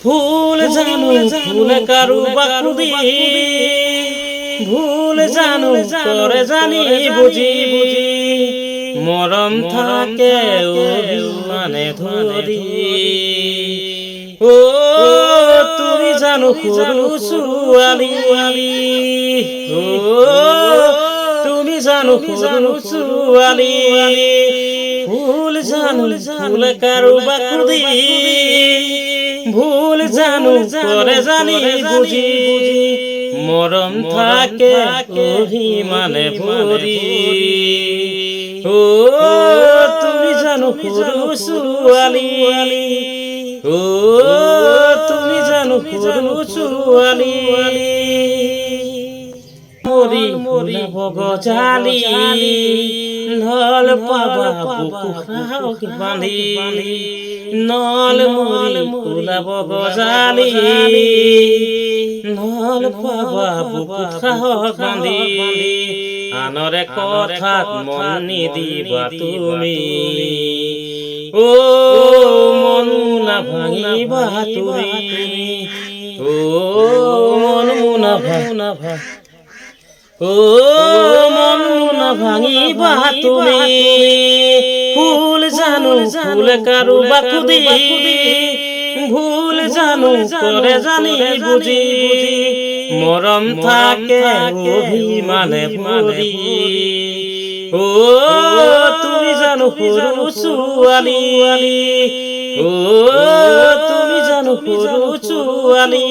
ভুল জানো ভুল কারু বাকুদি ভুল জানো করে জানি বুঝি মরম থাকে অভিমানে ধরি ও তুমি জানো সরু সুয়ালি ও তুমি জানো সরু সুয়ালি ভুল জানো ভুল কারু বাকুদি ভুল জানো করে জানি বুঝি মরম থাকে অভিমানে ভরি ও তুমি জানো সরু সুয়ালি ও তুমি জানো সরু সুয়ালি মরি মরি বগজালি নল পাবা বুকুকে বাঁধি নল মরি ফুলা বগজালি নল পাবা বুকুকে বাঁধি আনরে কথাত মন নিদিবা তুমি ও মন মুনা ভাঙিবা তুমি ও মন মুনা ভাঙা ও মন না ভাঙিবা তুমি ভুল জানো ভুল কারু বাকুদি ভুল জানো করে জানি বুঝি মরম থাকে অভিমানে ভরি ও তুমি জানো সরু সুয়ালি ও তুমি জানো সরু সুয়ালি